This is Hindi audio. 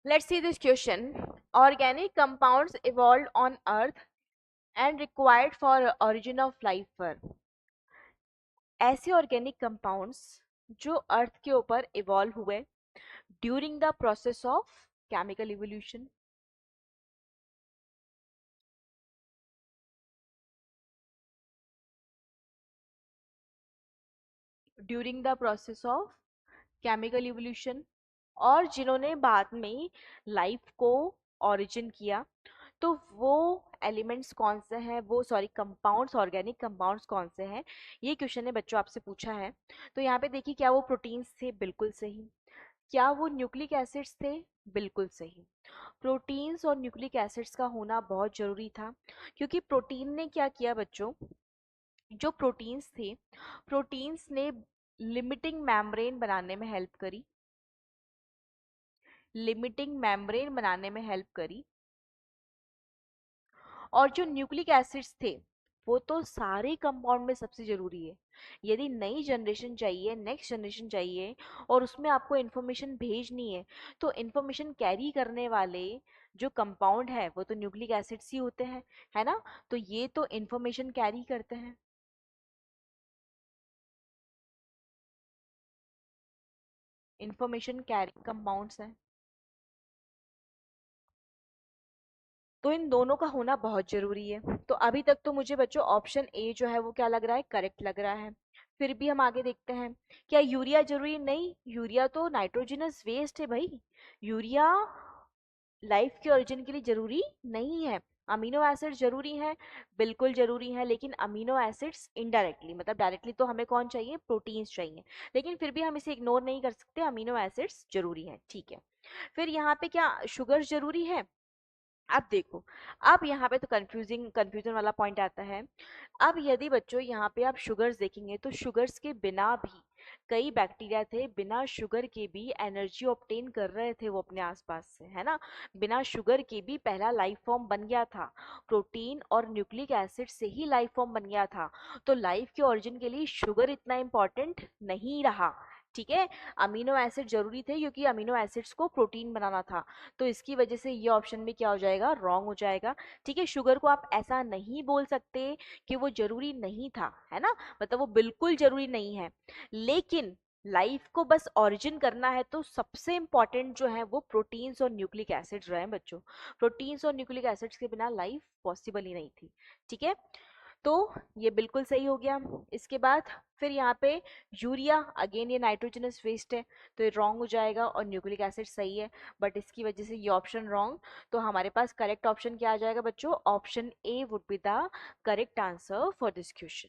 Let's see this question. Organic compounds evolved on Earth and required for origin of life were. ऐसे ऑर्गेनिक कंपाउंड्स जो अर्थ के ऊपर इवॉल्व हुए during the process of chemical evolution, during the process of chemical evolution, और जिन्होंने बाद में लाइफ को ओरिजिन किया, तो वो एलिमेंट्स कौन से हैं, वो सॉरी कंपाउंड्स, ऑर्गेनिक कंपाउंड्स कौन से हैं, ये क्वेश्चन ने बच्चों आपसे पूछा है। तो यहाँ पे देखिए, क्या वो प्रोटीन्स थे? बिल्कुल सही। क्या वो न्यूक्लिक एसिड्स थे? बिल्कुल सही। प्रोटीन्स और न्यूक्लिक एसिड्स का होना बहुत जरूरी था, क्योंकि प्रोटीन ने क्या किया बच्चों, जो प्रोटीन्स थे, प्रोटीन्स ने लिमिटिंग मेम्ब्रेन बनाने में हेल्प करी, लिमिटिंग मेम्ब्रेन बनाने में हेल्प करी। और जो न्यूक्लिक एसिड्स थे, वो तो सारे कंपाउंड में सबसे जरूरी है। यदि नई जनरेशन चाहिए, नेक्स्ट जनरेशन चाहिए, और उसमें आपको इंफॉर्मेशन भेजनी है, तो इंफॉर्मेशन कैरी करने वाले जो कंपाउंड है वो तो न्यूक्लिक एसिड्स ही होते हैं, है ना? तो ये तो इंफॉर्मेशन कैरी करते हैं, इंफॉर्मेशन कैरी कंपाउंड्स हैं। तो इन दोनों का होना बहुत जरूरी है। तो अभी तक तो मुझे बच्चों ऑप्शन ए जो है वो क्या लग रहा है, करेक्ट लग रहा है। फिर भी हम आगे देखते हैं। क्या यूरिया जरूरी? नहीं, यूरिया तो नाइट्रोजनस वेस्ट है भाई। यूरिया लाइफ के ओरिजिन के लिए जरूरी नहीं है। अमीनो एसिड्स जरूरी हैं, बिल्कुल जरूरी हैं, लेकिन अमीनो एसिड्स इनडायरेक्टली, मतलब डायरेक्टली तो हमें कौन चाहिए, प्रोटीन्स चाहिए। लेकिन फिर भी हम इसे इग्नोर नहीं कर सकते, अमीनो एसिड्स जरूरी हैं, ठीक है। फिर यहाँ पे क्या शुगर जरूरी है? अब देखो, अब यहाँ पे तो कंफ्यूजन वाला पॉइंट आता है। अब यदि बच्चों यहाँ पे आप शुगर्स देखेंगे, तो शुगर्स के बिना भी कई बैक्टीरिया थे, बिना शुगर के भी एनर्जी ऑब्टेन कर रहे थे वो अपने आसपास से, है ना? बिना शुगर के भी पहला लाइफ फॉर्म बन गया था, प्रोटीन और न्यूक्लिक एसिड से ही लाइफ फॉर्म बन गया था। तो लाइफ के ओरिजिन के लिए शुगर इतना इम्पोर्टेंट नहीं रहा, ठीक है। अमीनो एसिड जरूरी थे, क्योंकि अमीनो एसिड्स को प्रोटीन बनाना था। तो इसकी वजह से ये ऑप्शन में क्या हो जाएगा, रॉन्ग हो जाएगा, ठीक है। शुगर को आप ऐसा नहीं बोल सकते कि वो जरूरी नहीं था, है ना? मतलब वो बिल्कुल जरूरी नहीं है, लेकिन लाइफ को बस ओरिजिन करना है तो सबसे इंपॉर्टेंट जो है वो प्रोटीन्स और न्यूक्लिक एसिड्स रहे हैं बच्चों। प्रोटीन्स और न्यूक्लिक एसिड्स के बिना लाइफ पॉसिबल ही नहीं थी, ठीक है। तो ये बिल्कुल सही हो गया। इसके बाद फिर यहाँ पे यूरिया, अगेन ये नाइट्रोजनस वेस्ट है, तो ये रॉन्ग हो जाएगा, और न्यूक्लिक एसिड सही है, बट इसकी वजह से ये ऑप्शन रॉन्ग। तो हमारे पास करेक्ट ऑप्शन क्या आ जाएगा बच्चों? Option A would be the correct answer for this question.